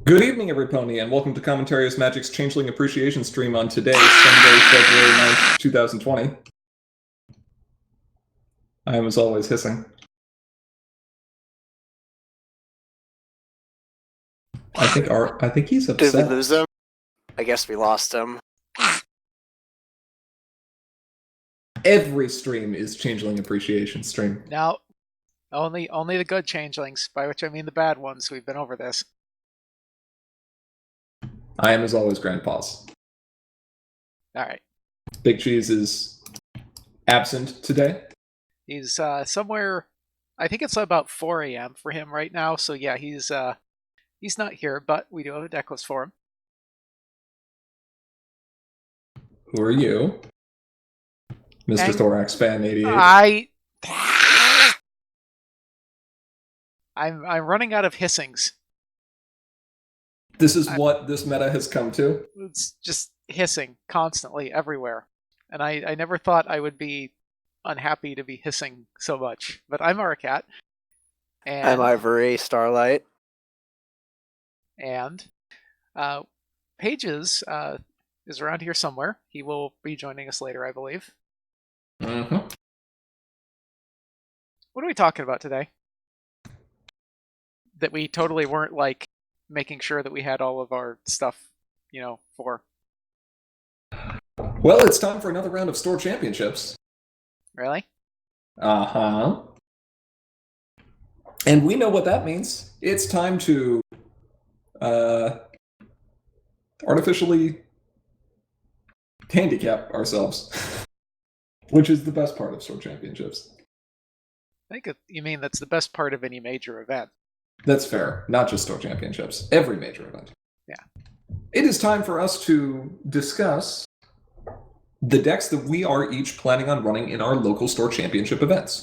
Good evening, everybody, and welcome to Commentarius Magic's Changeling Appreciation stream on today, Sunday, February 9th, 2020. I am, as always, hissing. I think he's upset. Did we lose him? I guess we lost him. Every stream is Changeling Appreciation stream. No, only the good changelings, by which I mean the bad ones. We've been over this. I am, as always, Grandpa's. All right. Big Cheese is absent today. He's somewhere. I think it's about 4 a.m. for him right now. So yeah, he's not here, but we do have a deck list for him. Who are you? Mr. Thorax Fan 88. I'm running out of hissings. This is what this meta has come to. It's just hissing constantly everywhere. And I never thought I would be unhappy to be hissing so much. But I'm Arcat. And I'm Ivory Starlight. And Pages is around here somewhere. He will be joining us later, I believe. Mm-hmm. What are we talking about today? That we totally weren't, like, making sure that we had all of our stuff, for. Well, it's time for another round of store championships. Really? Uh-huh. And we know what that means. It's time to artificially handicap ourselves, which is the best part of store championships. I think you mean that's the best part of any major event. That's fair. Not just store championships. Every major event. Yeah. It is time for us to discuss the decks that we are each planning on running in our local store championship events.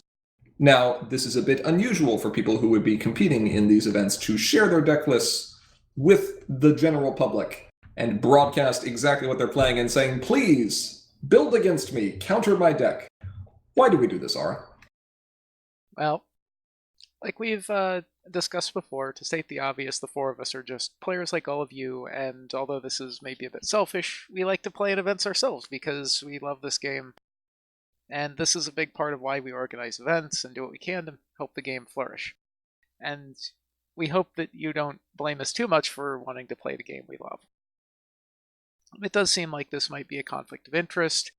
Now, this is a bit unusual for people who would be competing in these events to share their deck lists with the general public and broadcast exactly what they're playing and saying, please, build against me, counter my deck. Why do we do this, Ara? Well, like we've discussed before, to state the obvious, the four of us are just players like all of you, and although this is maybe a bit selfish, we like to play at events ourselves because we love this game. And this is a big part of why we organize events and do what we can to help the game flourish. And we hope that you don't blame us too much for wanting to play the game we love. It does seem like this might be a conflict of interest,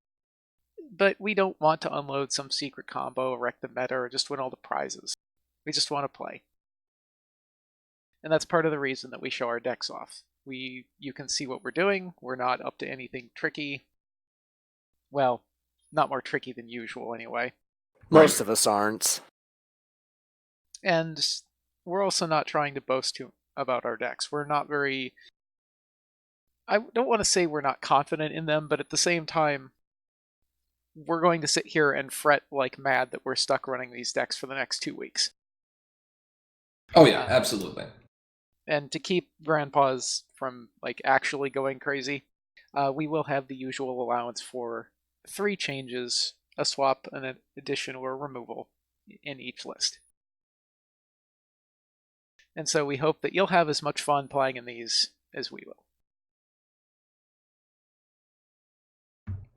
but we don't want to unload some secret combo, wreck the meta, or just win all the prizes. We just want to play. And that's part of the reason that we show our decks off. You can see what we're doing. We're not up to anything tricky. Well, not more tricky than usual anyway. Most of us aren't. And we're also not trying to boast too about our decks. We're not very... I don't want to say we're not confident in them, but at the same time, we're going to sit here and fret like mad that we're stuck running these decks for the next 2 weeks. Oh yeah, absolutely. And to keep Grandpa's from actually going crazy, we will have the usual allowance for 3 changes, a swap, an addition, or a removal in each list. And so we hope that you'll have as much fun playing in these as we will.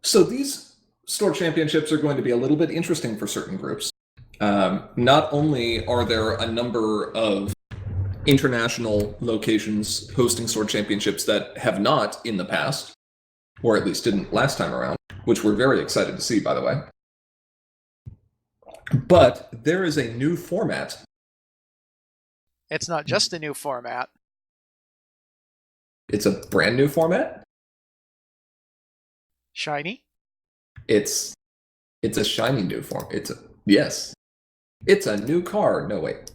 So these store championships are going to be a little bit interesting for certain groups. Not only are there a number of international locations hosting store championships that have not in the past, or at least didn't last time around, which we're very excited to see, by the way. But there is a new format. It's not just a new format. It's a brand new format? Shiny? It's a shiny new form. Yes. It's a new card. No, wait.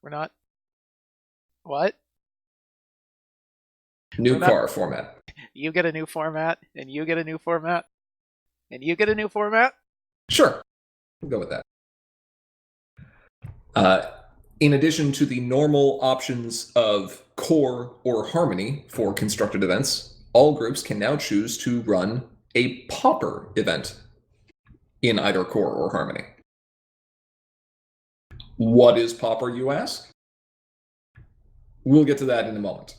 We're not... What? New car format. You get a new format, and you get a new format, and you get a new format? Sure. We'll go with that. In addition to the normal options of core or harmony for constructed events, all groups can now choose to run a pauper event in either core or harmony. What is pauper, you ask? We'll get to that in a moment.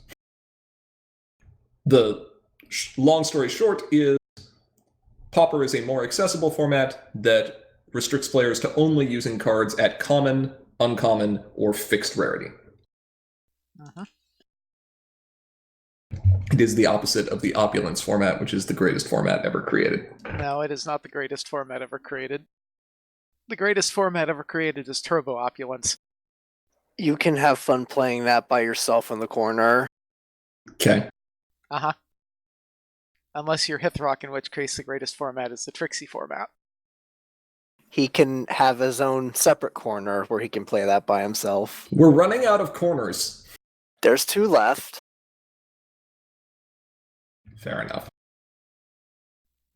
The long story short is Pauper is a more accessible format that restricts players to only using cards at common, uncommon, or fixed rarity. Uh-huh. It is the opposite of the opulence format, which is the greatest format ever created. No, it is not the greatest format ever created. The greatest format ever created is Turbo Opulence. You can have fun playing that by yourself in the corner. Okay. Uh-huh. Unless you're Hithrock, in which case the greatest format is the Trixie format. He can have his own separate corner where he can play that by himself. We're running out of corners. There's 2 left. Fair enough.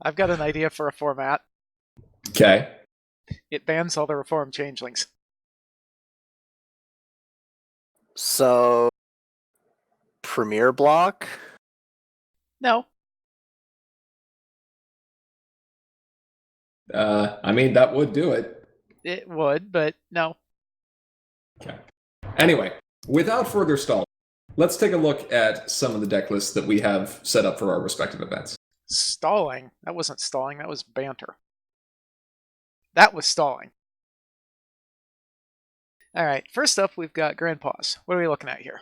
I've got an idea for a format. Okay. It bans all the Reformed Changelings. So, Premier Block? No. I mean, that would do it. It would, but no. Okay. Anyway, without further stall, let's take a look at some of the deck lists that we have set up for our respective events. Stalling? That wasn't stalling, that was banter. That was stalling. Alright, first up we've got Grandpaws. What are we looking at here?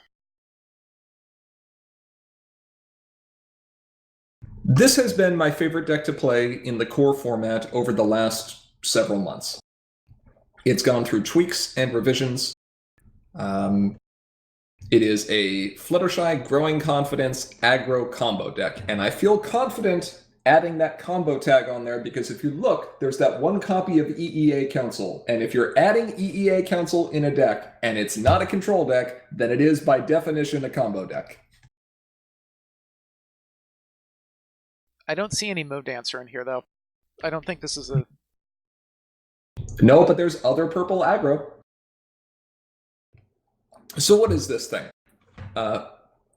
This has been my favorite deck to play in the core format over the last several months. It's gone through tweaks and revisions. It is a Fluttershy Growing Confidence aggro combo deck, and I feel confident adding that combo tag on there because if you look, there's that one copy of EEA Council, and if you're adding EEA Council in a deck and it's not a control deck, then it is by definition a combo deck. I don't see any Moon Dancer in here, though. I don't think this is a... No, but there's other purple aggro. So what is this thing?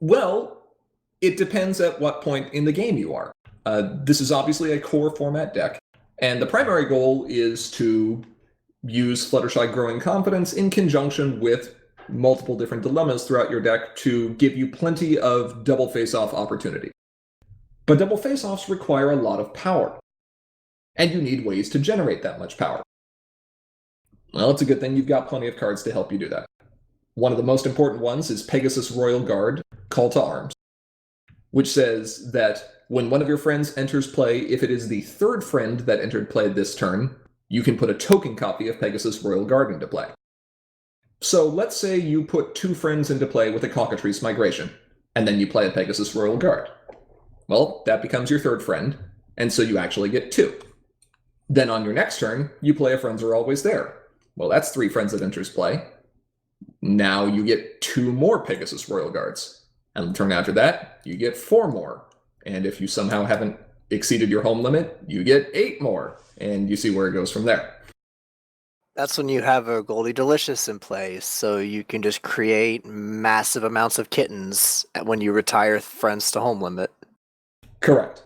Well, it depends at what point in the game you are. This is obviously a core format deck, and the primary goal is to use Fluttershy Growing Confidence in conjunction with multiple different dilemmas throughout your deck to give you plenty of double face-off opportunity. But double face-offs require a lot of power, and you need ways to generate that much power. Well, it's a good thing you've got plenty of cards to help you do that. One of the most important ones is Pegasus Royal Guard, Call to Arms, which says that when one of your friends enters play, if it is the third friend that entered play this turn, you can put a token copy of Pegasus Royal Guard into play. So let's say you put 2 friends into play with a Cockatrice Migration, and then you play a Pegasus Royal Guard. Well, that becomes your third friend, and so you actually get 2. Then on your next turn, you play a Friends Are Always There. Well, that's 3 friends that enters play. Now you get 2 more Pegasus Royal Guards. And the turn after that, you get 4 more. And if you somehow haven't exceeded your home limit, you get 8 more. And you see where it goes from there. That's when you have a Goldie Delicious in place, so you can just create massive amounts of kittens when you retire friends to home limit. Correct.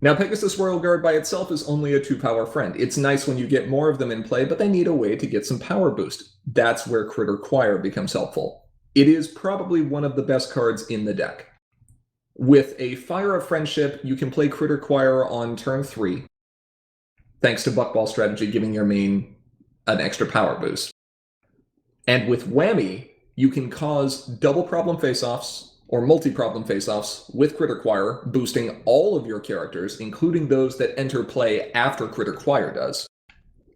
Now, Pegasus Royal Guard by itself is only a 2-power friend. It's nice when you get more of them in play, but they need a way to get some power boost. That's where Critter Choir becomes helpful. It is probably one of the best cards in the deck. With a Fire of Friendship, you can play Critter Choir on turn 3, thanks to Buckball strategy giving your main an extra power boost. And with Whammy, you can cause double problem face-offs or multi-problem face-offs with Critter Choir, boosting all of your characters, including those that enter play after Critter Choir does.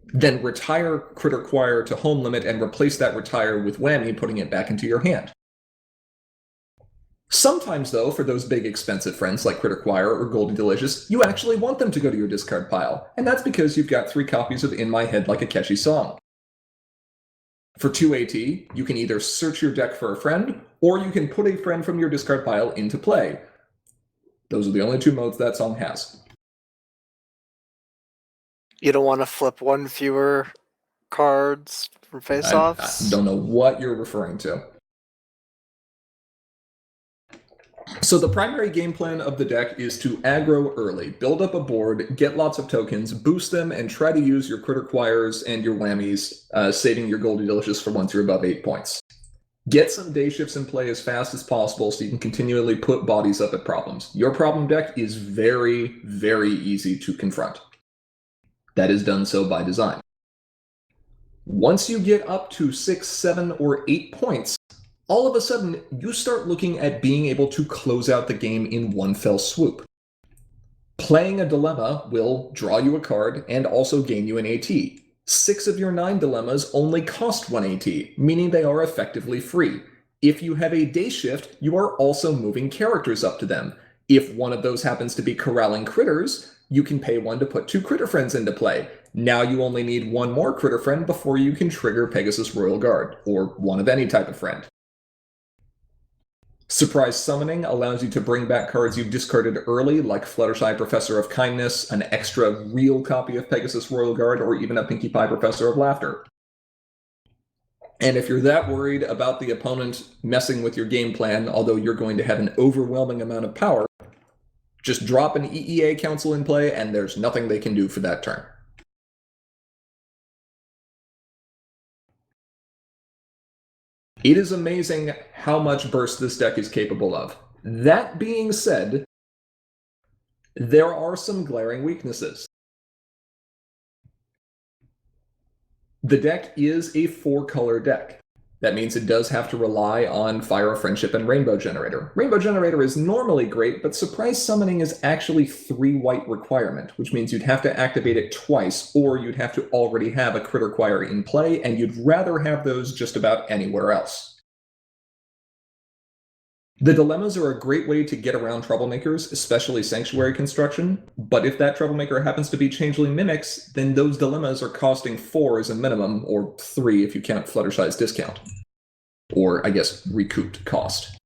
Then retire Critter Choir to home limit and replace that retire with Whammy, putting it back into your hand. Sometimes, though, for those big expensive friends like Critter Choir or Goldie Delicious, you actually want them to go to your discard pile, and that's because you've got 3 copies of In My Head Like a Catchy Song. For 2 AT, you can either search your deck for a friend, or you can put a friend from your discard pile into play. Those are the only 2 modes that song has. You don't want to flip 1 fewer cards from face-offs? I don't know what you're referring to. So the primary game plan of the deck is to aggro early, build up a board, get lots of tokens, boost them, and try to use your Critter Choirs and your Whammies, saving your Goldie Delicious for once you're above 8 points. Get some day shifts in play as fast as possible so you can continually put bodies up at problems. Your problem deck is very, very easy to confront. That is done so by design. Once you get up to 6, 7, or 8 points, all of a sudden you start looking at being able to close out the game in one fell swoop. Playing a dilemma will draw you a card and also gain you an AT. 6 of your 9 dilemmas only cost 1 AT, meaning they are effectively free. If you have a day shift, you are also moving characters up to them. If one of those happens to be corralling critters, you can pay 1 to put 2 critter friends into play. Now you only need 1 more critter friend before you can trigger Pegasus Royal Guard, or one of any type of friend. Surprise Summoning allows you to bring back cards you've discarded early, like Fluttershy Professor of Kindness, an extra real copy of Pegasus Royal Guard, or even a Pinkie Pie Professor of Laughter. And if you're that worried about the opponent messing with your game plan, although you're going to have an overwhelming amount of power, just drop an EEA Council in play, and there's nothing they can do for that turn. It is amazing how much burst this deck is capable of. That being said, there are some glaring weaknesses. The deck is a 4-color deck. That means it does have to rely on Fire of Friendship and Rainbow Generator. Rainbow Generator is normally great, but Surprise Summoning is actually 3 white requirement, which means you'd have to activate it twice, or you'd have to already have a Critter Choir in play, and you'd rather have those just about anywhere else. The dilemmas are a great way to get around Troublemakers, especially Sanctuary Construction, but if that Troublemaker happens to be Changeling Mimics, then those dilemmas are costing 4 as a minimum, or 3 if you count Fluttershy's discount. Or, I guess, recouped cost.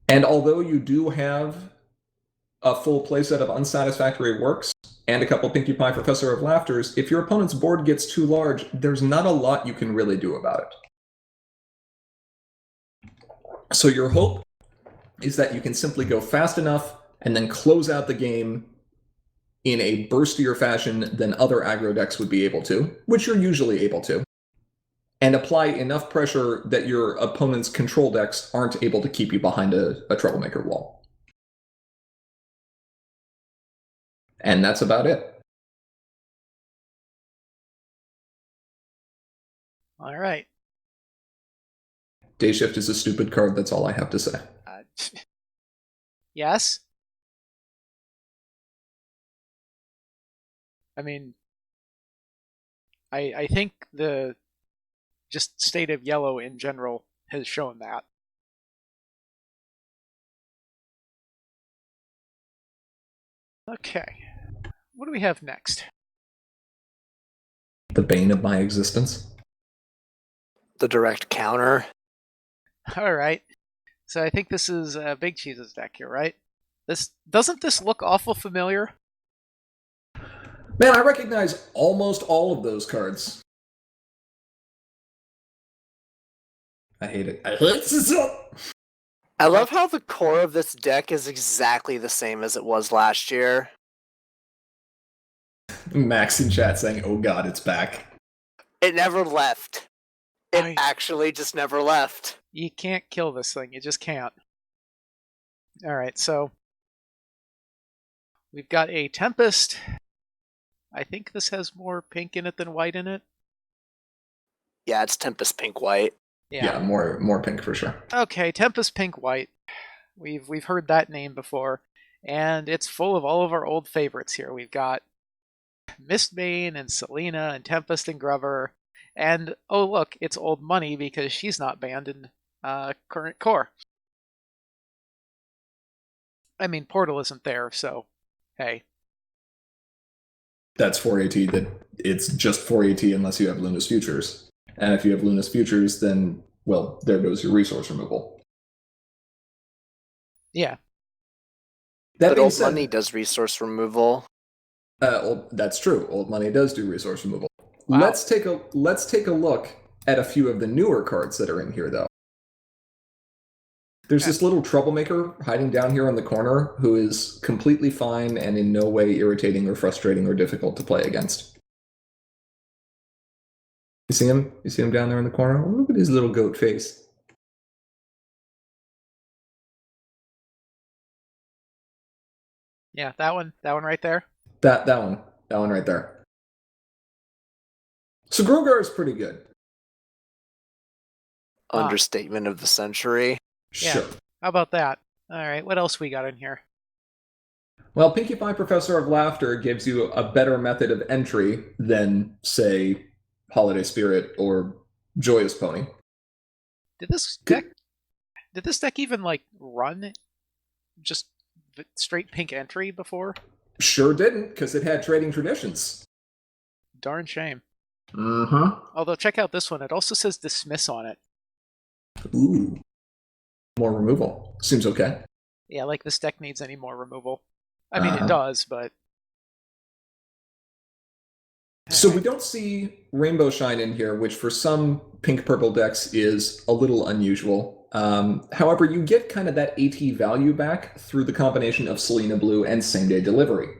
And although you do have a full playset of Unsatisfactory Works, and a couple Pinkie Pie Professor of Laughters, if your opponent's board gets too large, there's not a lot you can really do about it. So your hope is that you can simply go fast enough and then close out the game in a burstier fashion than other aggro decks would be able to, which you're usually able to, and apply enough pressure that your opponent's control decks aren't able to keep you behind a Troublemaker wall. And that's about it. All right. Day Shift is a stupid card, that's all I have to say. Yes? I mean, I think the just state of yellow in general has shown that. Okay. What do we have next? The bane of my existence. The direct counter. All right. So I think this is Big Cheese's deck here, right? Doesn't this look awful familiar? Man, I recognize almost all of those cards. I hate it. I hate it. I love how the core of this deck is exactly the same as it was last year. Max in chat saying, "Oh God, it's back." It never left. It actually just never left. You can't kill this thing. You just can't. All right, so we've got a Tempest. I think this has more pink in it than white in it. Yeah, it's Tempest Pink White. Yeah, more pink for sure. Okay, Tempest Pink White. We've heard that name before, and it's full of all of our old favorites here. We've got Mistbane and Selena and Tempest and Grover. And, oh look, it's old money because she's not banned in current core. I mean, Portal isn't there, so, hey. That's 4AT, that it's just 4AT unless you have Luna's Futures. And if you have Luna's Futures, then, well, there goes your resource removal. Yeah. But old money does resource removal. That's true. Old money does do resource removal. Wow. Let's take a look at a few of the newer cards that are in here, though. There's this little Troublemaker hiding down here in the corner who is completely fine and in no way irritating or frustrating or difficult to play against. You see him? You see him down there in the corner? Look at his little goat face. Yeah, that one right there. That one right there. So Grogar is pretty good. Understatement of the century. Yeah. Sure. How about that? All right, what else we got in here? Well, Pinkie Pie Professor of Laughter gives you a better method of entry than, say, Holiday Spirit or Joyous Pony. Did this deck even like run just straight pink entry before? Sure didn't, because it had Trading Traditions. Darn shame. Mm-hmm. Although check out this one. It also says dismiss on it. Ooh. More removal. Seems okay. Yeah, like this deck needs any more removal. I mean, it does, but... So we don't see Rainbow Shine in here, which for some pink-purple decks is a little unusual. However, you get kind of that AT value back through the combination of Selena Blue and same-day delivery.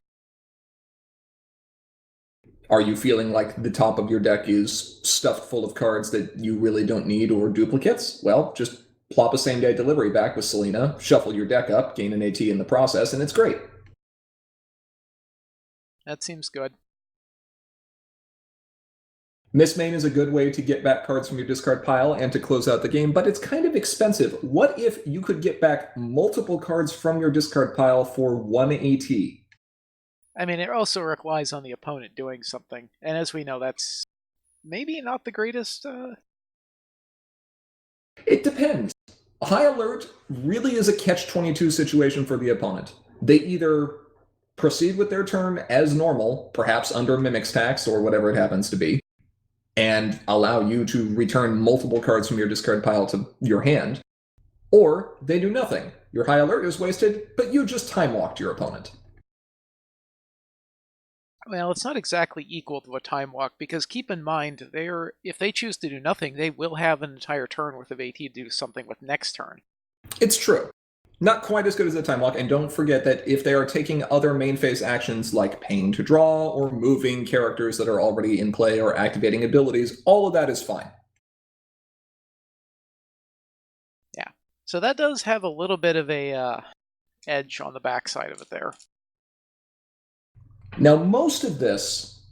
Are you feeling like the top of your deck is stuffed full of cards that you really don't need or duplicates? Well, just plop a same-day delivery back with Selena, shuffle your deck up, gain an AT in the process, and it's great. That seems good. Miss Main is a good way to get back cards from your discard pile and to close out the game, but it's kind of expensive. What if you could get back multiple cards from your discard pile for 1 AT? I mean, it also relies on the opponent doing something, and as we know, that's maybe not the greatest... It depends. High Alert really is a catch-22 situation for the opponent. They either proceed with their turn as normal, perhaps under Mimic's Tax or whatever it happens to be, and allow you to return multiple cards from your discard pile to your hand, or they do nothing. Your High Alert is wasted, but you just time-walked your opponent. Well, it's not exactly equal to a time walk, because keep in mind, if they choose to do nothing, they will have an entire turn worth of AT to do something with next turn. It's true. Not quite as good as a time walk, and don't forget that if they are taking other main phase actions like paying to draw or moving characters that are already in play or activating abilities, all of that is fine. Yeah. So that does have a little bit of a edge on the backside of it there. Now, most of this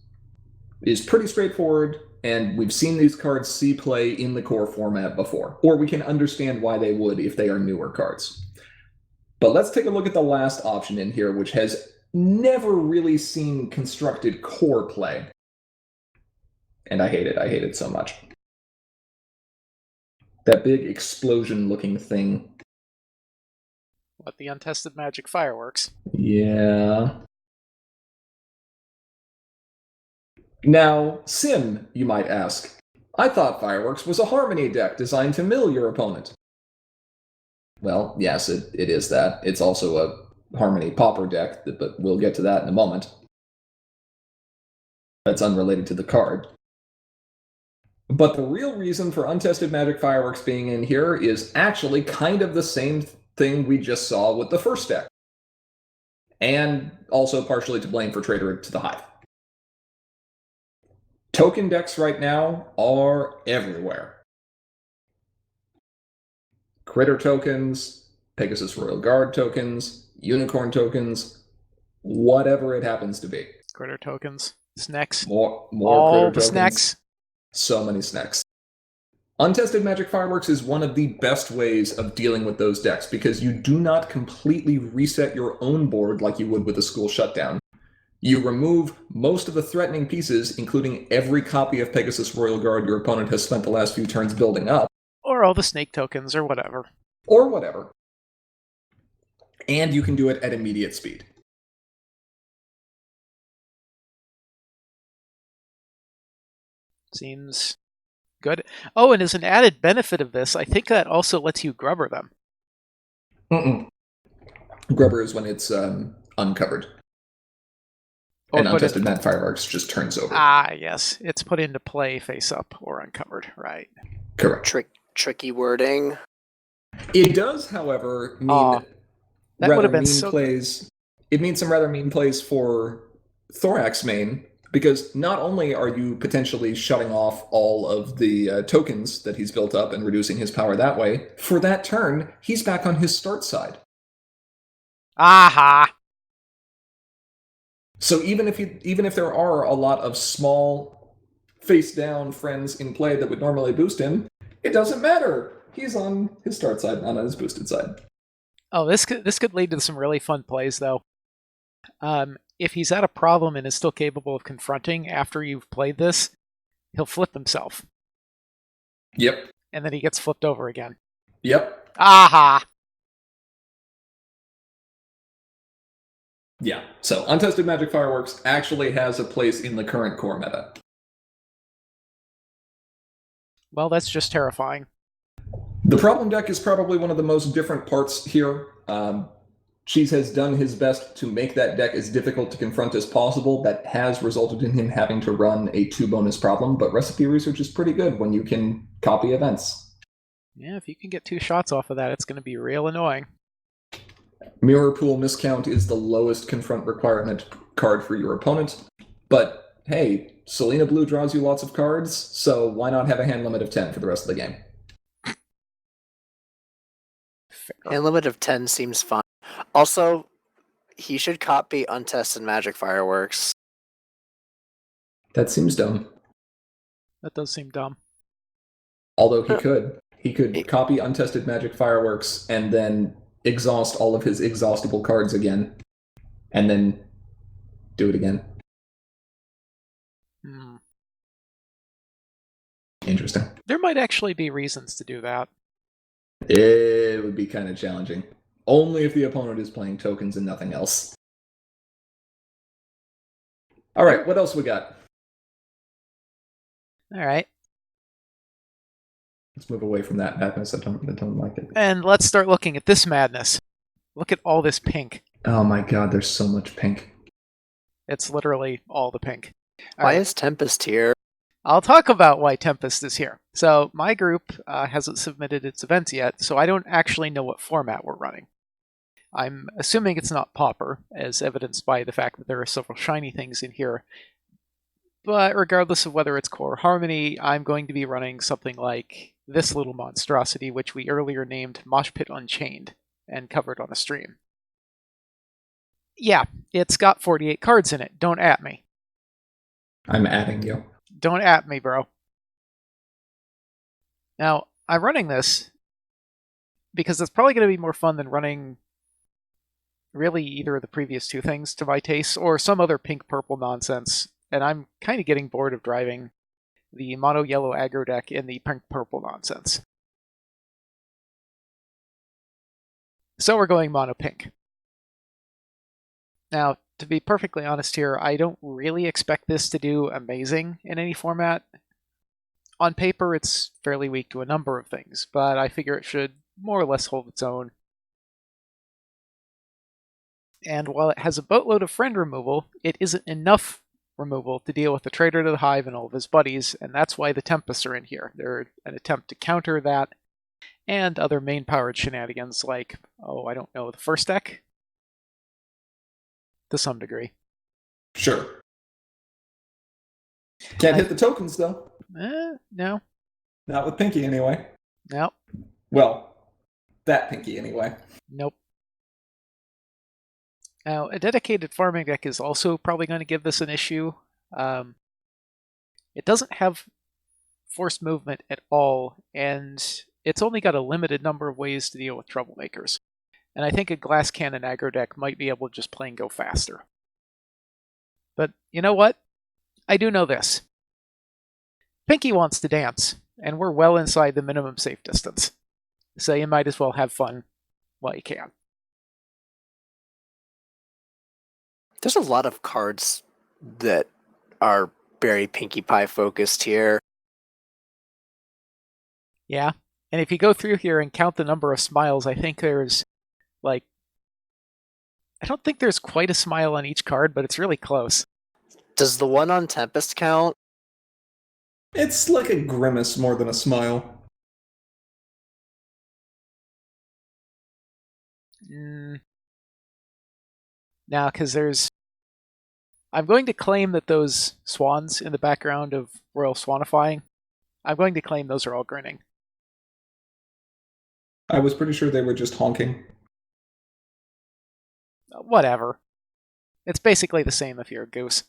is pretty straightforward, and we've seen these cards see play in the core format before, or we can understand why they would if they are newer cards. But let's take a look at the last option in here, which has never really seen constructed core play. And I hate it. I hate it so much. That big explosion-looking thing. What, the Untested Magic Fireworks? Yeah. Now, Sim, you might ask. I thought Fireworks was a Harmony deck designed to mill your opponent. Well, yes, it is that. It's also a Harmony Pauper deck, but we'll get to that in a moment. That's unrelated to the card. But the real reason for Untested Magic Fireworks being in here is actually kind of the same thing we just saw with the first deck. And also partially to blame for Traitor to the Hive. Token decks right now are everywhere. Critter tokens, Pegasus Royal Guard tokens, Unicorn tokens, whatever it happens to be. Critter tokens. Snacks. More All critter the tokens. snacks. So many snacks. Untested Magic Fireworks is one of the best ways of dealing with those decks because you do not completely reset your own board like you would with a school shutdown. You remove most of the threatening pieces, including every copy of Pegasus Royal Guard your opponent has spent the last few turns building up. Or all the snake tokens, or whatever. Or whatever. And you can do it at immediate speed. Seems good. Oh, and as an added benefit of this, I think that also lets you grubber them. Grubber is when it's uncovered. And Untested Mad Fireworks just turns over. Ah, yes. It's put into play face up or uncovered, right. Correct. Tricky wording. It does, however, mean that would have been plays. It means some rather mean plays for Thorax main, Because not only are you potentially shutting off all of the tokens that he's built up and reducing his power that way, for that turn, he's back on his start side. Aha! So even if there are a lot of small face-down friends in play that would normally boost him, it doesn't matter. He's on his start side, not on his boosted side. Oh, this could lead to some really fun plays, though. If he's at a problem and is still capable of confronting after you've played this, he'll flip himself. Yep. And then he gets flipped over again. Yep. Aha! Yeah. So Untested Magic Fireworks actually has a place in the current core meta. Well, that's just terrifying. The problem deck is probably one of the most different parts here. Cheese has done his best to make that deck as difficult to confront as possible. That has resulted in him having to run a 2-bonus problem, but Recipe Research is pretty good when you can copy events. Yeah, if you can get 2 shots off of that, it's going to be real annoying. Mirror Pool Miscount is the lowest confront requirement card for your opponent, but hey, Selena Blue draws you lots of cards, so why not have a hand limit of 10 for the rest of the game? Hand limit of 10 seems fine. Also, he should copy Untested Magic Fireworks. That seems dumb. That does seem dumb. Although he could. He could copy Untested Magic Fireworks and then exhaust all of his exhaustible cards again. And then do it again. Interesting. There might actually be reasons to do that. It would be kind of challenging. Only if the opponent is playing tokens and nothing else. All right, what else we got? All right. Let's move away from that madness. I don't like it. And let's start looking at this madness. Look at all this pink. Oh my god, there's so much pink. It's literally all the pink. All Why right. is Tempest here? I'll talk about why Tempest is here. So my group hasn't submitted its events yet, so I don't actually know what format we're running. I'm assuming it's not Pauper, as evidenced by the fact that there are several shiny things in here. But regardless of whether it's Core Harmony, I'm going to be running something like this little monstrosity, which we earlier named Mosh Pit Unchained, and covered on a stream. Yeah, it's got 48 cards in it. Don't at me. I'm adding you. Don't at me, bro. Now, I'm running this because it's probably going to be more fun than running really either of the previous 2 things to my taste, or some other pink-purple nonsense, and I'm kind of getting bored of driving the mono-yellow aggro deck in the pink-purple nonsense. So we're going mono-pink. Now, to be perfectly honest here, I don't really expect this to do amazing in any format. On paper, it's fairly weak to a number of things, but I figure it should more or less hold its own. And while it has a boatload of friend removal, it isn't enough removal to deal with the Traitor to the Hive and all of his buddies, and that's why the Tempests are in here. They're an attempt to counter that, and other main-powered shenanigans like, I don't know, the first deck? To some degree. Sure. Can't hit the tokens, though. No. Not with Pinky, anyway. Nope. Well, that Pinky, anyway. Nope. Now, a dedicated farming deck is also probably going to give this an issue. It doesn't have forced movement at all, and it's only got a limited number of ways to deal with troublemakers. And I think a Glass Cannon aggro deck might be able to just plain go faster. But you know what? I do know this. Pinky wants to dance, and we're well inside the minimum safe distance. So you might as well have fun while you can. There's a lot of cards that are very Pinkie Pie focused here. Yeah, and if you go through here and count the number of smiles, I think there's, I don't think there's quite a smile on each card, but it's really close. Does the one on Tempest count? It's like a grimace more than a smile. No, because there's I'm going to claim that those swans in the background of Royal Swanifying, I'm going to claim those are all grinning. I was pretty sure they were just honking. Whatever. It's basically the same if you're a goose.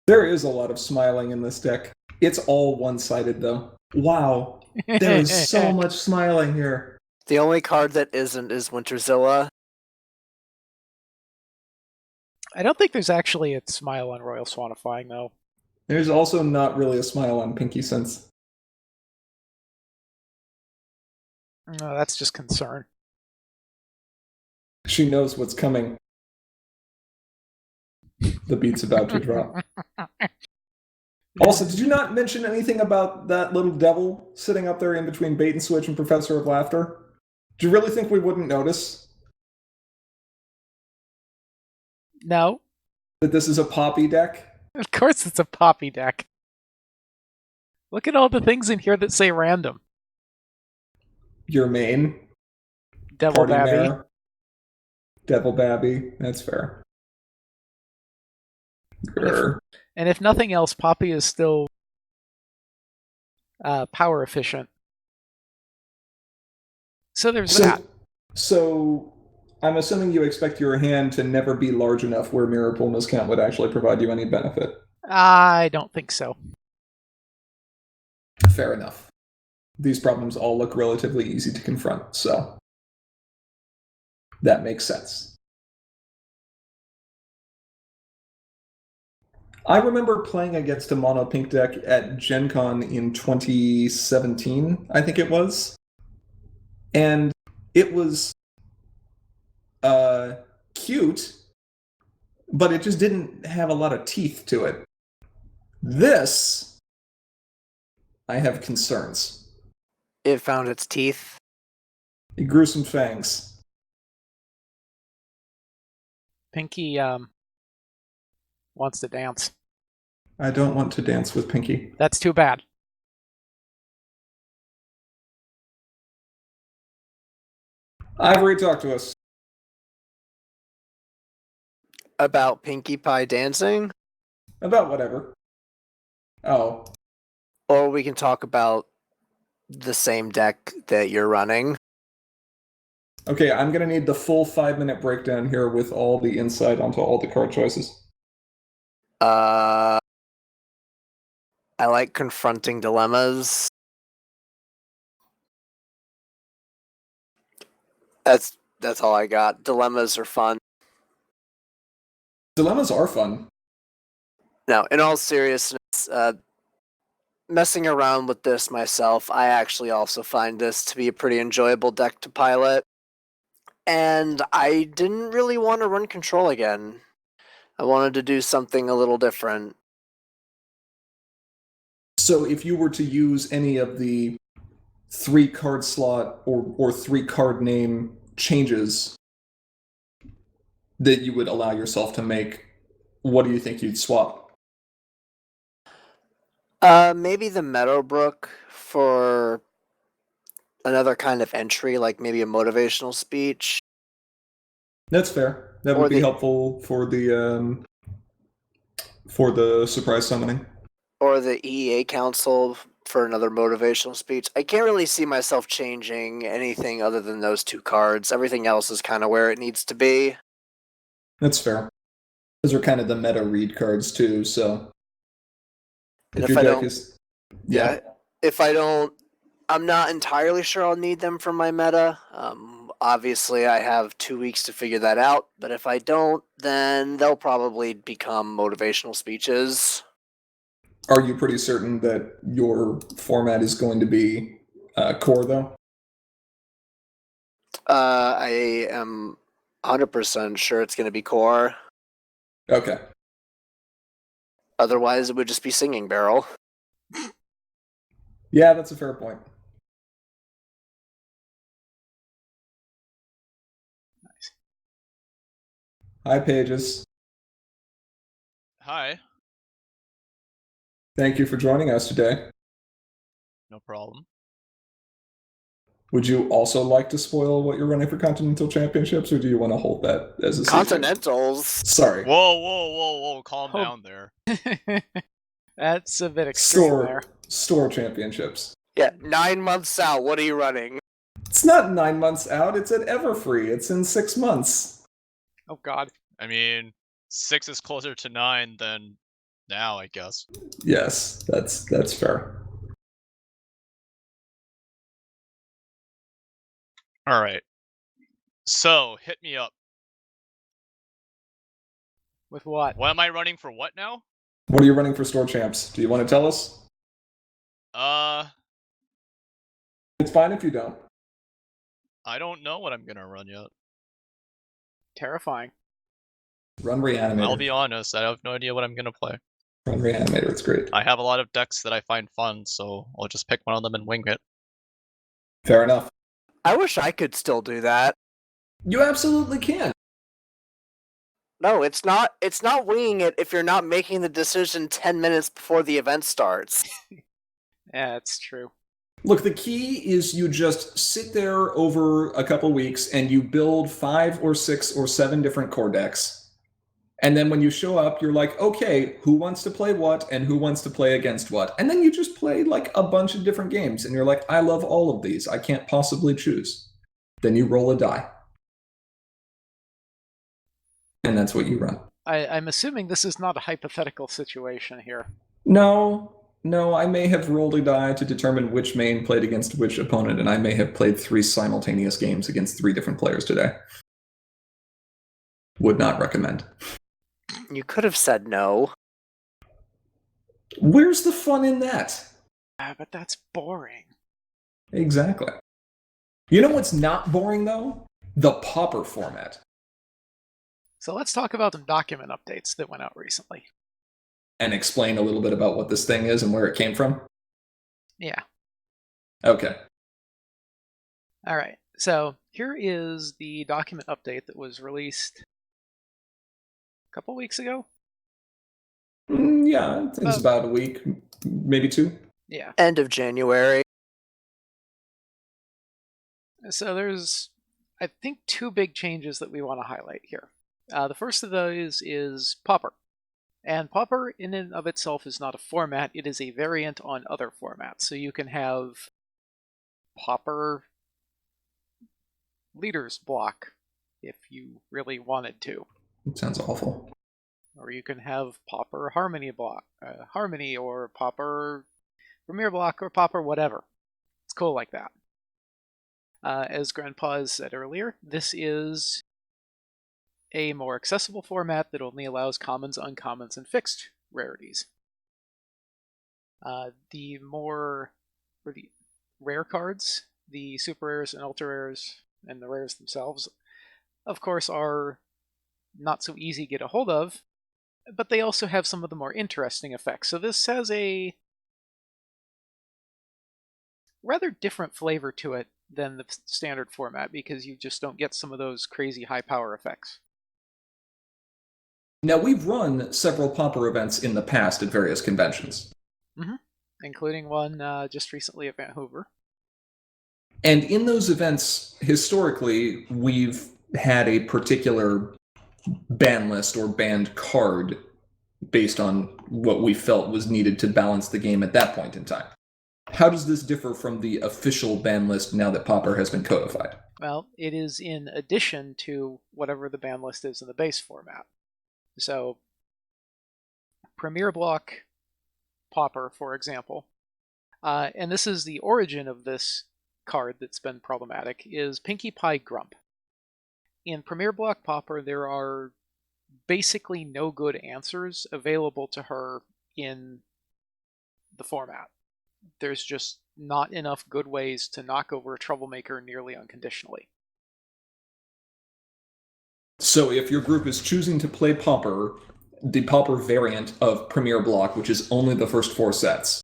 There is a lot of smiling in this deck. It's all one-sided, though. Wow. There is so much smiling here. The only card that isn't is Winterzilla. I don't think there's actually a smile on Royal Swanifying, though. There's also not really a smile on Pinky Sense. No, that's just concern. She knows what's coming. The beat's about to drop. Also, did you not mention anything about that little devil sitting up there in between Bait and Switch and Professor of Laughter? Do you really think we wouldn't notice No. that this is a Poppy deck? Of course it's a Poppy deck. Look at all the things in here that say random. Your main Devil Party Babby. Mare, Devil Babby. That's fair. Grr. And if nothing else, Poppy is still power efficient. So there's that. So I'm assuming you expect your hand to never be large enough where Mirror Pool Miscount would actually provide you any benefit. I don't think so. Fair enough. These problems all look relatively easy to confront, so that makes sense. I remember playing against a mono pink deck at Gen Con in 2017, I think it was. And it was cute, but it just didn't have a lot of teeth to it. This, I have concerns. It found its teeth. It grew some fangs. Pinky wants to dance. I don't want to dance with Pinky. That's too bad. Ivory, talk to us. About Pinkie Pie dancing? About whatever. Oh. Or we can talk about the same deck that you're running. Okay, I'm gonna need the full 5-minute breakdown here with all the insight onto all the card choices. I like confronting dilemmas. That's all I got. Dilemmas are fun. Dilemmas are fun. Now, in all seriousness, messing around with this myself, I actually also find this to be a pretty enjoyable deck to pilot. And I didn't really want to run control again. I wanted to do something a little different. So if you were to use any of the 3-card slot or 3-card name changes that you would allow yourself to make, what do you think you'd swap? Maybe the Meadowbrook for another kind of entry, like maybe a motivational speech. That's fair. That would be helpful for the surprise summoning. Or the EEA Council for another motivational speech. I can't really see myself changing anything other than those 2 cards. Everything else is kind of where it needs to be. That's fair. Those are kind of the meta read cards too, so if your deck is if I don't, I'm not entirely sure I'll need them for my meta. Obviously, I have 2 weeks to figure that out, but if I don't, then they'll probably become motivational speeches. Are you pretty certain that your format is going to be core, though? I am 100% sure it's going to be core. Okay. Otherwise, it would just be Singing Barrel. Yeah, that's a fair point. Nice. Hi, Pages. Hi. Thank you for joining us today. No problem. Would you also like to spoil what you're running for Continental Championships, or do you want to hold that as a secret? Continentals? Sorry. Whoa, calm down there. That's a bit extreme there. Store Championships. Yeah, 9 months out, what are you running? It's not 9 months out, it's at Everfree. It's in 6 months. Oh god. I mean, 6 is closer to 9 than now, I guess. Yes, that's fair. Alright. So, hit me up. With what? What am I running for what now? What are you running for Store Champs? Do you want to tell us? It's fine if you don't. I don't know what I'm gonna run yet. Terrifying. Run Reanimator. I'll be honest, I have no idea what I'm gonna play. Run Reanimator, it's great. I have a lot of decks that I find fun, so I'll just pick one of them and wing it. Fair enough. I wish I could still do that. You absolutely can. No, it's not winging it if you're not making the decision 10 minutes before the event starts. Yeah, it's true. Look, the key is you just sit there over a couple weeks and you build 5 or 6 or 7 different core decks. And then when you show up, you're like, okay, who wants to play what and who wants to play against what? And then you just play like a bunch of different games and you're like, I love all of these. I can't possibly choose. Then you roll a die. And that's what you run. I'm assuming this is not a hypothetical situation here. No, I may have rolled a die to determine which main played against which opponent, and I may have played 3 simultaneous games against 3 different players today. Would not recommend. You could have said no. Where's the fun in that? But that's boring. Exactly. You know what's not boring, though? The Pauper format. So let's talk about some document updates that went out recently. And explain a little bit about what this thing is and where it came from? Yeah. Okay. All right. So here is the document update that was released a couple weeks ago. Yeah, it's about a week, maybe 2. Yeah. End of January. So there's, I think, 2 big changes that we want to highlight here. The first of those is Pauper. And Pauper in and of itself is not a format, it is a variant on other formats. So you can have Pauper Leaders block if you really wanted to. It sounds awful. Or you can have Pauper Harmony block, Harmony or Pauper Premier block or Pauper whatever. It's cool like that. As Grandpa said earlier, this is a more accessible format that only allows commons, uncommons, and fixed rarities. The rare cards, the super rares and ultra rares, and the rares themselves, of course, are not so easy to get a hold of, but they also have some of the more interesting effects. So this has a rather different flavor to it than the standard format because you just don't get some of those crazy high power effects. Now, we've run several Pauper events in the past at various conventions. Mm-hmm. Including one just recently at Vancouver. And in those events, historically, we've had a particular ban list or banned card based on what we felt was needed to balance the game at that point in time. How does this differ from the official ban list now that Pauper has been codified? Well, it is in addition to whatever the ban list is in the base format. So, Premier Block Pauper, for example, and this is the origin of this card that's been problematic, is Pinkie Pie Grump. In Premier Block Pauper, there are basically no good answers available to her in the format. There's just not enough good ways to knock over a troublemaker nearly unconditionally. So if your group is choosing to play Pauper, the Pauper variant of Premier Block, which is only the first 4 sets,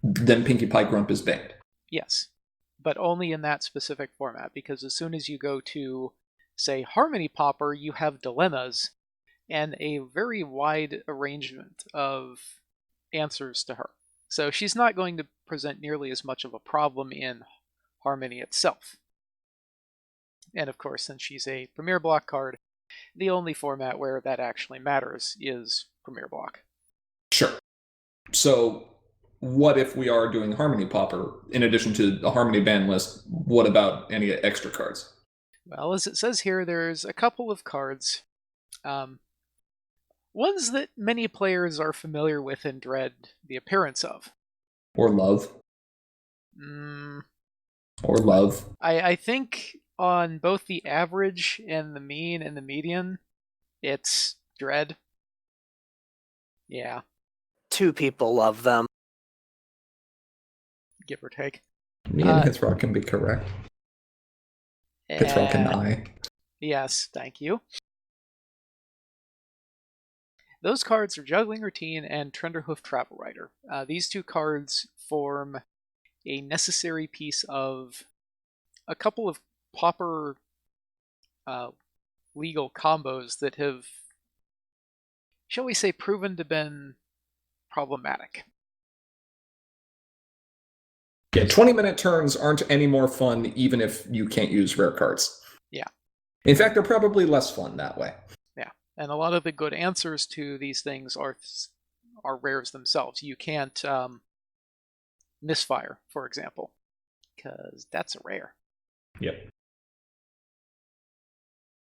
then Pinkie Pie Grump is banned. Yes, but only in that specific format, because as soon as you go to, say, Harmony Pauper, you have dilemmas and a very wide arrangement of answers to her. So she's not going to present nearly as much of a problem in Harmony itself. And of course, since she's a Premier Block card, the only format where that actually matters is Premier Block. Sure. So, what if we are doing Harmony Popper? In addition to the Harmony ban list, what about any extra cards? Well, as it says here, there's a couple of cards. Ones that many players are familiar with and dread the appearance of. Or love. Or love. I think on both the average and the mean and the median, it's dread. Yeah. 2 people love them. Give or take. Me and Hithrock can be correct. Hithrock and I. Yes, thank you. Those cards are Juggling Routine and Trenderhoof Travel Rider. These 2 cards form a necessary piece of a couple of Pauper legal combos that have, shall we say, proven to have been problematic. Yeah, 20-minute turns aren't any more fun even if you can't use rare cards. Yeah. In fact, they're probably less fun that way. Yeah, and a lot of the good answers to these things are rares themselves. You can't misfire, for example, because that's a rare. Yep.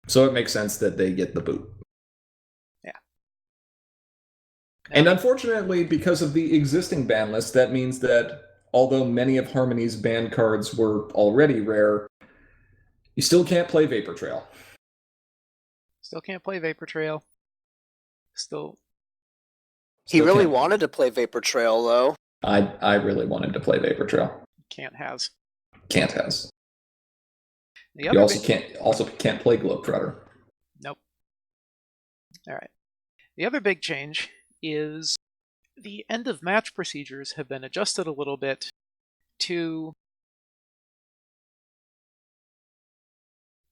So it makes sense that they get the boot. Yeah. And unfortunately, because of the existing ban list, that means that although many of Harmony's banned cards were already rare, you still can't play Vapor Trail. Still can't play Vapor Trail. He really wanted to play Vapor Trail, though. I really wanted to play Vapor Trail. Can't has. Can't has. You also can't play Globetrotter. Nope. All right. The other big change is the end of match procedures have been adjusted a little bit to...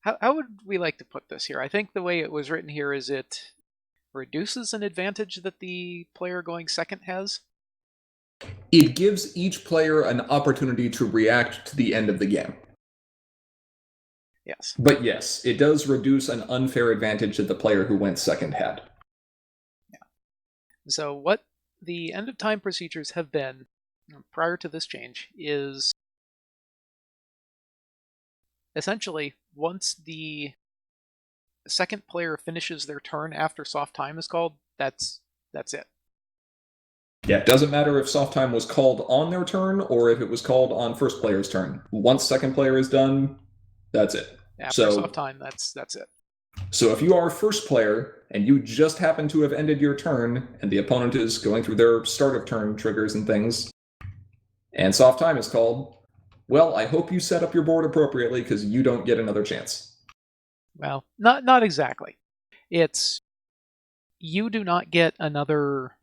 How would we like to put this here? I think the way it was written here is it reduces an advantage that the player going second has. It gives each player an opportunity to react to the end of the game. Yes. But yes, it does reduce an unfair advantage that the player who went second had. Yeah. So what the end of time procedures have been prior to this change is essentially once the second player finishes their turn after soft time is called, that's it. Yeah, it doesn't matter if soft time was called on their turn or if it was called on first player's turn. Once second player is done, that's it. After soft time, that's it. So if you are first player and you just happen to have ended your turn and the opponent is going through their start of turn triggers and things, and soft time is called, well, I hope you set up your board appropriately because you don't get another chance. Well, not exactly. It's you do not get another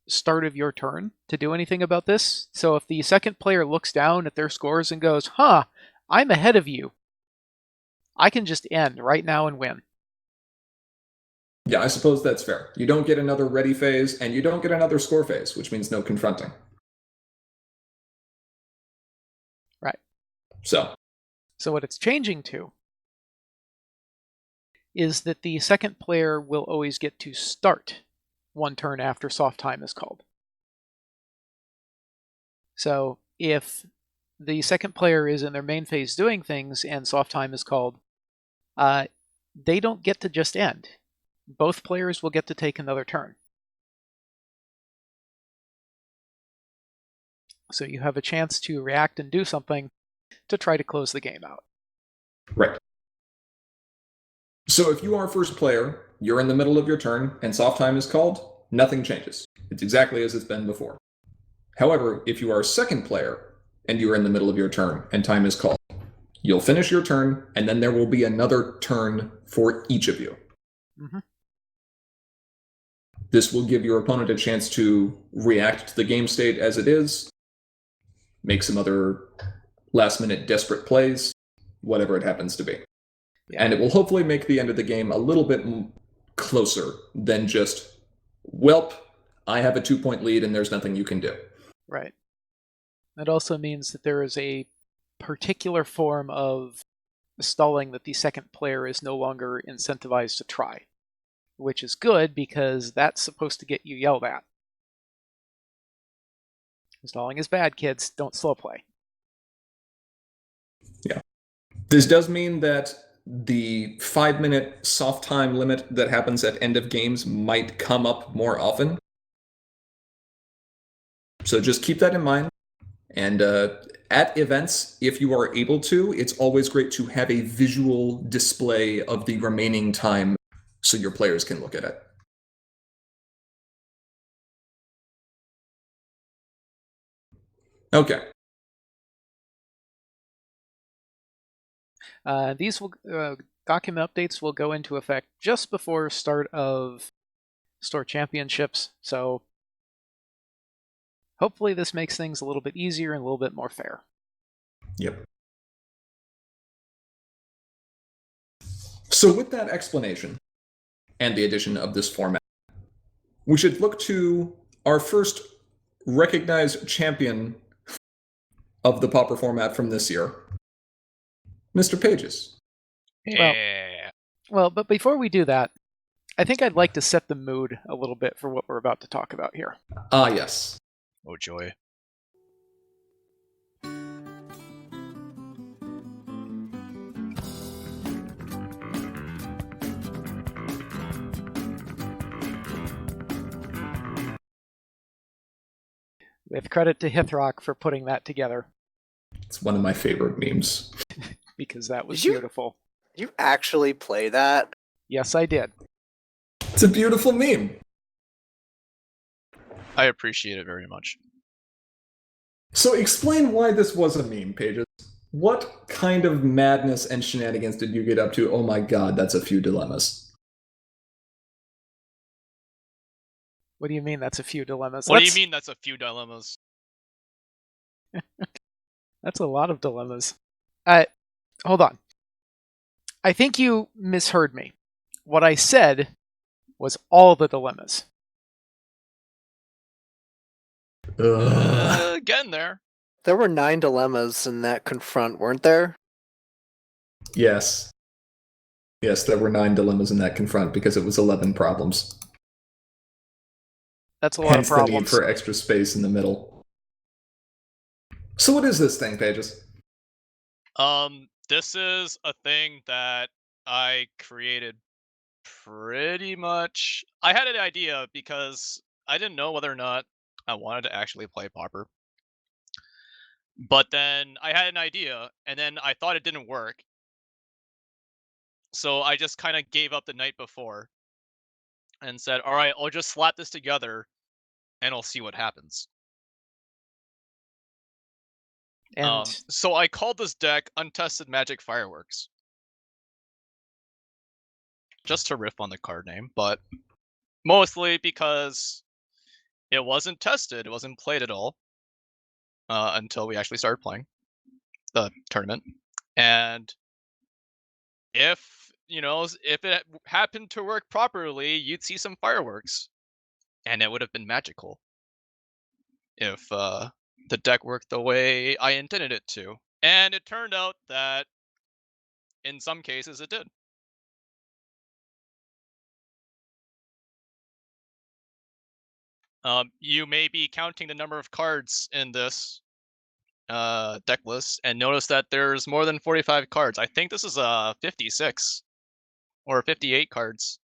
start of your turn to do anything about this. So if the second player looks down at their scores and goes, I'm ahead of you, I can just end right now and win. Yeah, I suppose that's fair. You don't get another ready phase, and you don't get another score phase, which means no confronting. Right. So what it's changing to is that the second player will always get to start one turn after soft time is called. So if the second player is in their main phase doing things and soft time is called, they don't get to just end. Both players will get to take another turn. So you have a chance to react and do something to try to close the game out. Right. So if you are first player, you're in the middle of your turn, and soft time is called, nothing changes. It's exactly as it's been before. However, if you are second player, and you're in the middle of your turn, and time is called, you'll finish your turn, and then there will be another turn for each of you. Mm-hmm. This will give your opponent a chance to react to the game state as it is, make some other last-minute desperate plays, whatever it happens to be. Yeah. And it will hopefully make the end of the game a little bit closer than just, welp, I have a 2-point lead and there's nothing you can do. Right. That also means that there is a particular form of stalling that the second player is no longer incentivized to try, which is good because that's supposed to get you yelled at. Stalling is bad, kids. Don't slow play. Yeah. This does mean that the 5-minute soft time limit that happens at end of games might come up more often. So just keep that in mind. And at events, if you are able to, it's always great to have a visual display of the remaining time so your players can look at it. Okay. These document updates will go into effect just before start of store championships, so hopefully this makes things a little bit easier and a little bit more fair. Yep. So with that explanation and the addition of this format, we should look to our first recognized champion of the Pauper format from this year, Mr. Pages. Yeah. Well, but before we do that, I think I'd like to set the mood a little bit for what we're about to talk about here. Ah, yes. Oh joy. With credit to Hithrock for putting that together. It's one of my favorite memes. Because that was Did you- beautiful. Did you actually play that? Yes, I did. It's a beautiful meme. I appreciate it very much. So explain why this was a meme, Pages. What kind of madness and shenanigans did you get up to? Oh my god, that's a few dilemmas. What do you mean that's a few dilemmas? What do you mean that's a few dilemmas? That's a lot of dilemmas. Hold on. I think you misheard me. What I said was all the dilemmas. Getting there. There were 9 dilemmas in that confront, weren't there? Yes. Yes, there were 9 dilemmas in that confront because it was 11 problems. That's a lot Hence of problems. the need for extra space in the middle. So what is this thing, Pages? This is a thing that I created pretty much. I had an idea because I didn't know whether or not I wanted to actually play Pauper. But then I had an idea, and then I thought it didn't work. So I just kind of gave up the night before and said, all right, I'll just slap this together and I'll see what happens. And So I called this deck Untested Magic Fireworks. Just to riff on the card name, but mostly because it wasn't tested, it wasn't played at all until we actually started playing the tournament. And if it happened to work properly, you'd see some fireworks, and it would have been magical if the deck worked the way I intended it to. And it turned out that in some cases it did. You may be counting the number of cards in this deck list and notice that there's more than 45 cards. I think this is 56 or 58 cards,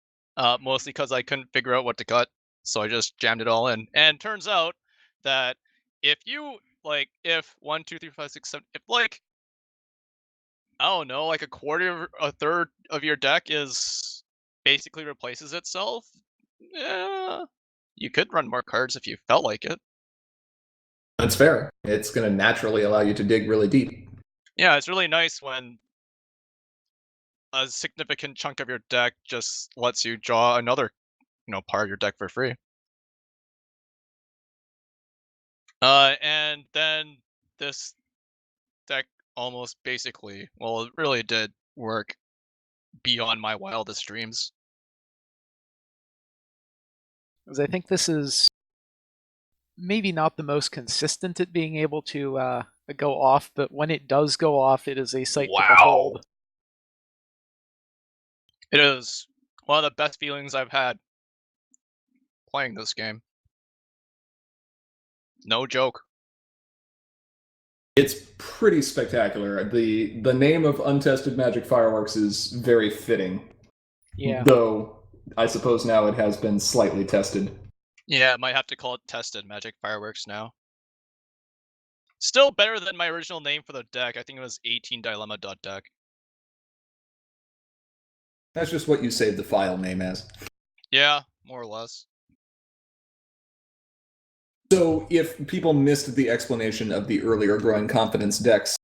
mostly because I couldn't figure out what to cut, so I just jammed it all in. And turns out that if you if 1, 2, 3, 4, 5, 6, 7, if I don't know, like a third of your deck is basically replaces itself, yeah, you could run more cards if you felt like it. That's fair. It's going to naturally allow you to dig really deep. Yeah, it's really nice when a significant chunk of your deck just lets you draw another, part of your deck for free. And then this deck almost basically, well, it really did work beyond my wildest dreams. because I think this is maybe not the most consistent at being able to go off, but when it does go off, it is a sight to Wow. behold. It is one of the best feelings I've had playing this game. No joke. It's pretty spectacular. The name of Untested Magic Fireworks is very fitting. Yeah. Though, I suppose now it has been slightly tested. Yeah, I might have to call it Tested Magic Fireworks now. Still better than my original name for the deck. I think it was 18dilemma.deck. That's just what you saved the file name as. Yeah, more or less. So, if people missed the explanation of the earlier Growing Confidence decks,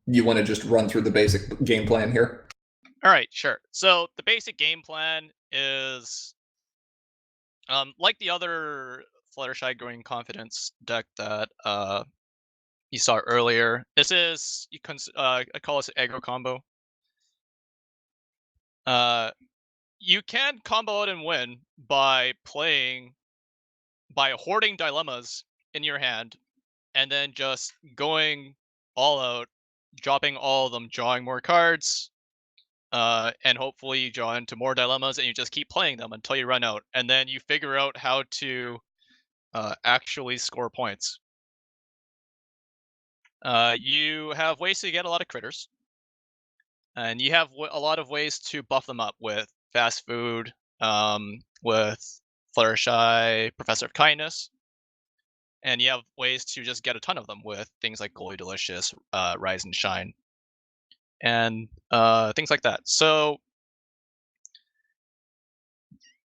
you want to just run through the basic game plan here? Alright, sure. So, the basic game plan is... like the other Fluttershy Growing Confidence deck that you saw earlier, this is... I call this an aggro combo. You can combo out and win by hoarding dilemmas in your hand, and then just going all out, dropping all of them, drawing more cards, and hopefully you draw into more dilemmas, and you just keep playing them until you run out, and then you figure out how to actually score points. You have ways to get a lot of critters, and you have a lot of ways to buff them up with fast food, with Fluttershy, Professor of Kindness, and you have ways to just get a ton of them with things like Glowy Delicious, Rise and Shine, and things like that. So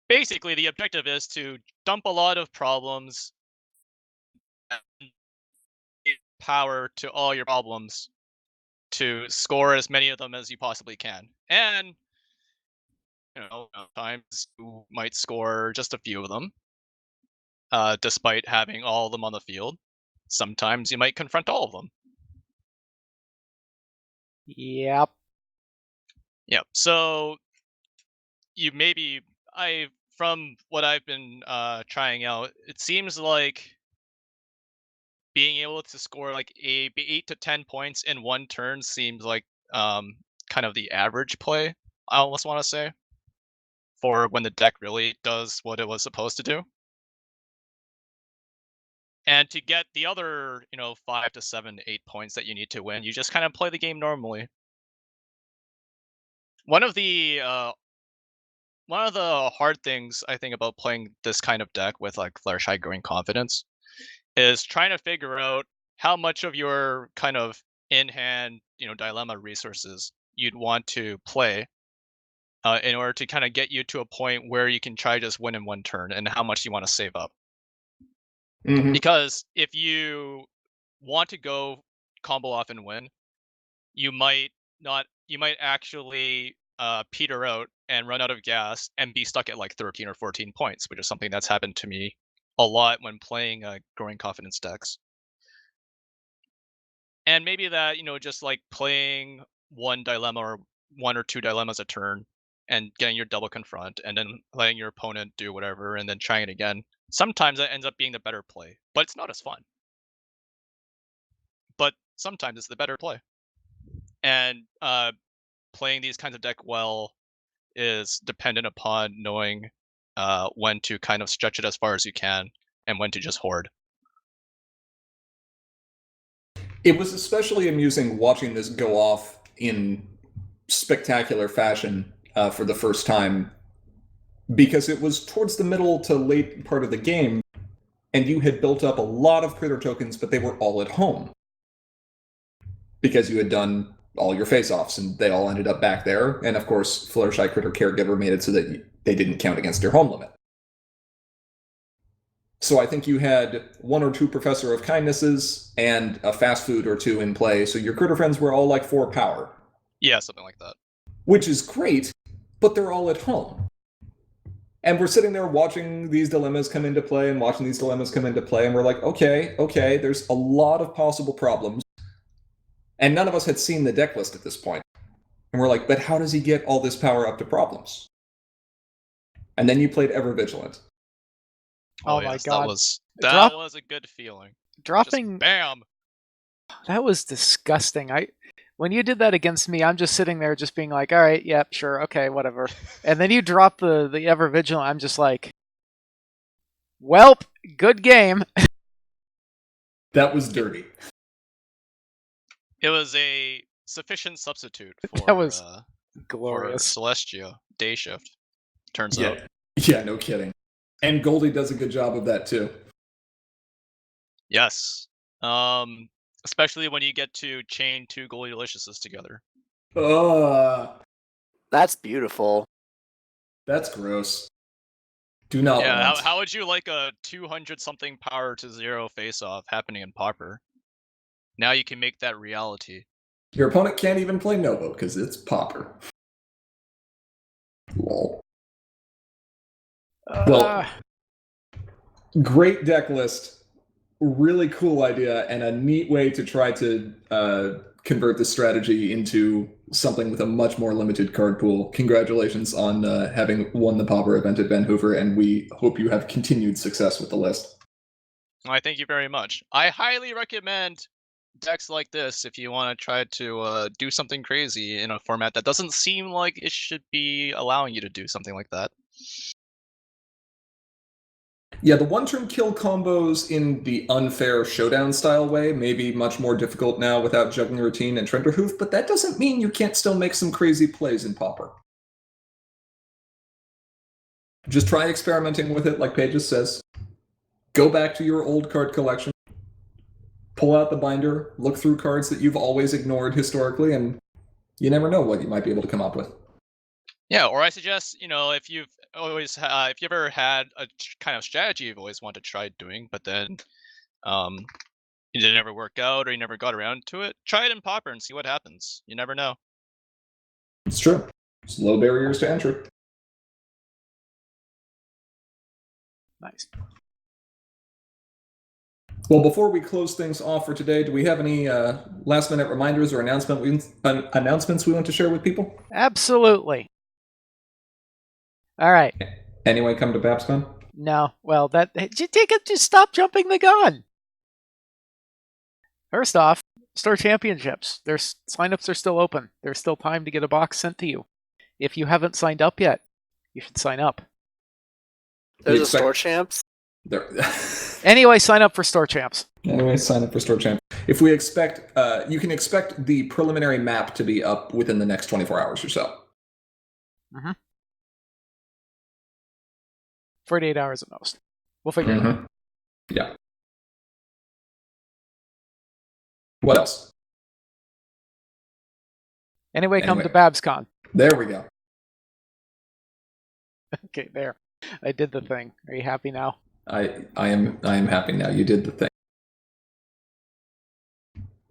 basically, the objective is to dump a lot of problems and give power to all your problems to score as many of them as you possibly can. And sometimes you might score just a few of them, despite having all of them on the field. Sometimes you might confront all of them. Yep. Yep. So from what I've been trying out, it seems like being able to score like 8 to 10 points in one turn seems like kind of the average play, I almost want to say, for when the deck really does what it was supposed to do. And to get the other, 5 to 7 to 8 points that you need to win, you just kind of play the game normally. One of the hard things I think about playing this kind of deck with like Fluttershy Growing Confidence is trying to figure out how much of your kind of in-hand, dilemma resources you'd want to play in order to kind of get you to a point where you can try just win in one turn, and how much you want to save up. Mm-hmm. Because if you want to go combo off and win, you might actually peter out and run out of gas and be stuck at like 13 or 14 points, which is something that's happened to me a lot when playing Growing Confidence decks. And maybe that, just like playing one dilemma or one or two dilemmas a turn and getting your double confront and then letting your opponent do whatever and then trying it again. Sometimes that ends up being the better play, but it's not as fun. But sometimes it's the better play. And playing these kinds of deck well is dependent upon knowing when to kind of stretch it as far as you can and when to just hoard. It was especially amusing watching this go off in spectacular fashion for the first time, because it was towards the middle to late part of the game, and you had built up a lot of critter tokens, but they were all at home. Because you had done all your face-offs, and they all ended up back there, and of course, Fluttershy Critter Caregiver made it so that they didn't count against your home limit. So I think you had one or two Professor of Kindnesses and a fast food or two in play, so your critter friends were all like 4 power. Yeah, something like that. Which is great, but they're all at home. And we're sitting there watching these dilemmas come into play and watching these dilemmas come into play, and we're like, okay, there's a lot of possible problems. And none of us had seen the deck list at this point. And we're like, but how does he get all this power up to problems? And then you played Ever Vigilant. Oh my yes, god. That was a good feeling. Dropping Just bam! That was disgusting. When you did that against me, I'm just sitting there just being like, all right, yep, sure, okay, whatever. And then you drop the Ever Vigilant, I'm just like, welp, good game. That was dirty. It was a sufficient substitute for, That was for glorious. Celestia Day Shift, turns Yeah. out. Yeah, no kidding. And Goldie does a good job of that too. Yes. Especially when you get to chain 2 Goldie Deliciouses together. That's beautiful. That's gross. Do not Yeah, want. how would you like a 200-something power to 0 face-off happening in Pauper? Now you can make that reality. Your opponent can't even play Novo because it's Pauper. Lol. Well, great deck list. Really cool idea and a neat way to try to convert this strategy into something with a much more limited card pool. Congratulations on having won the Pauper event at Vancouver, and we hope you have continued success with the list. I thank you very much. I highly recommend decks like this if you want to try to do something crazy in a format that doesn't seem like it should be allowing you to do something like that. Yeah, the one-turn kill combos in the unfair showdown style way may be much more difficult now without Juggling Routine and Trenderhoof, but that doesn't mean you can't still make some crazy plays in Pauper. Just try experimenting with it, like Pages says. Go back to your old card collection, pull out the binder, look through cards that you've always ignored historically, and you never know what you might be able to come up with. Yeah, or I suggest, if you've if you ever had a kind of strategy you've always wanted to try doing, but then it didn't ever work out or you never got around to it, try it in Pauper and see what happens. You never know. It's true. It's low barriers to entry. Nice. Well, before we close things off for today, do we have any last-minute reminders or announcements we want to share with people? Absolutely. All right. Anyway, come to BabsCon? No. Well, just stop jumping the gun. First off, Store Championships. Their signups are still open. There's still time to get a box sent to you. If you haven't signed up yet, you should sign up. There's a Store Champs? Anyway, sign up for Store Champs. Anyway, sign up for Store Champs. If we expect, you can expect the preliminary map to be up within the next 24 hours or so. Mm-hmm. 48 hours at most. We'll figure it out. Yeah. What else? Anyway, come to BabsCon. There we go. Okay, there. I did the thing. Are you happy now? I am happy now. You did the thing.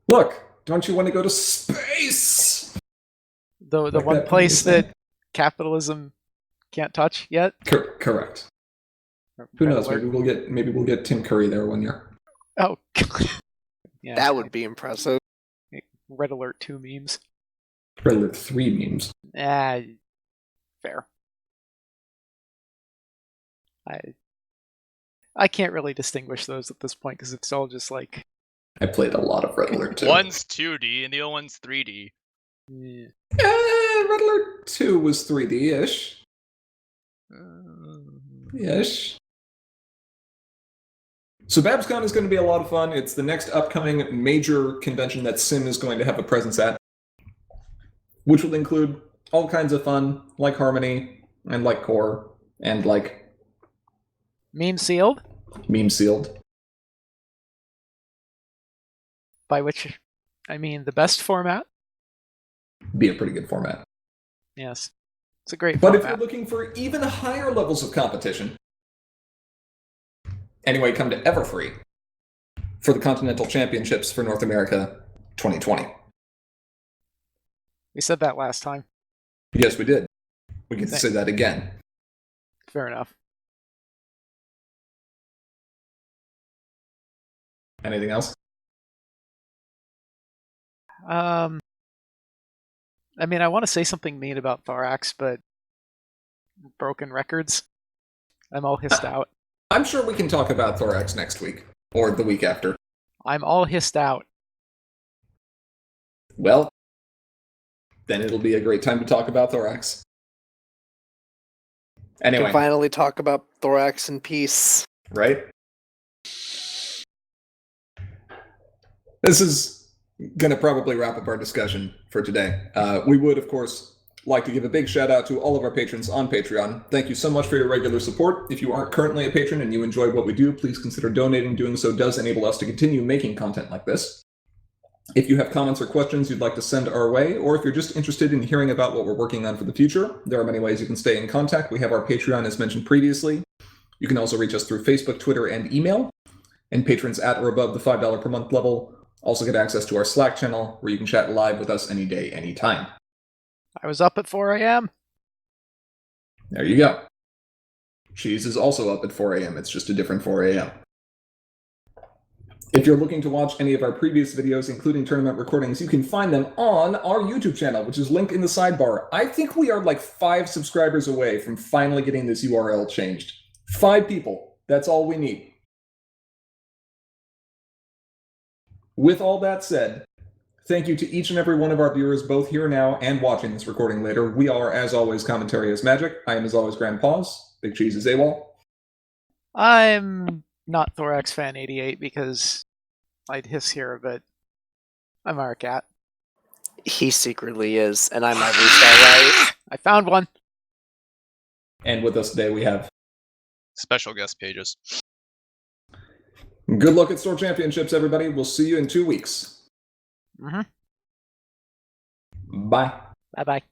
Look, don't you want to go to space? The like one place that capitalism can't touch yet? Correct. Who knows? Maybe we'll get Tim Curry there one year. Oh, God. Yeah, that would be impressive. Red Alert 2 memes. Red Alert 3 memes. Fair. I can't really distinguish those at this point because it's all just like... I played a lot of Red Alert 2. One's 2D and the other one's 3D. Yeah. Red Alert 2 was 3D-ish. Ish. So BabsCon is going to be a lot of fun. It's the next upcoming major convention that Sim is going to have a presence at, which will include all kinds of fun, like Harmony, and like Core, and like... Meme sealed? Meme sealed. By which, I mean the best format? Be a pretty good format. Yes. It's a great format. But if you're looking for even higher levels of competition, anyway, come to Everfree for the Continental Championships for North America 2020. We said that last time. Yes, we did. We can say that again. Fair enough. Anything else? I mean, I want to say something mean about Thorax, but broken records. I'm all hissed out. I'm sure we can talk about Thorax next week or the week after. I'm all hissed out. Well, then it'll be a great time to talk about Thorax. We Anyway, can finally talk about Thorax in peace. right? This is going to probably wrap up our discussion for today. We would, of course, like to give a big shout out to all of our patrons on Patreon. Thank you so much for your regular support. If you aren't currently a patron and you enjoy what we do, please consider donating. Doing so does enable us to continue making content like this. If you have comments or questions you'd like to send our way, or if you're just interested in hearing about what we're working on for the future, there are many ways you can stay in contact. We have our Patreon, as mentioned previously. You can also reach us through Facebook, Twitter, and email. And patrons at or above the $5 per month level also get access to our Slack channel, where you can chat live with us any day, anytime. I was up at 4 a.m. There you go. Cheese is also up at 4 a.m. It's just a different 4 a.m. If you're looking to watch any of our previous videos, including tournament recordings, you can find them on our YouTube channel, which is linked in the sidebar. I think we are like 5 subscribers away from finally getting this URL changed. 5 people. That's all we need. With all that said, thank you to each and every one of our viewers, both here now and watching this recording later. We are, as always, Commentary is Magic. I am, as always, Grand Paws. Big Cheese is AWOL. I'm not Thorax Fan 88 because I'd hiss here, but I'm Arcat. He secretly is, and I'm every star right. I found one. And with us today we have... Special guest pages. Good luck at Store Championships, everybody. We'll see you in 2 weeks. Mm-hmm. Bye. Bye-bye.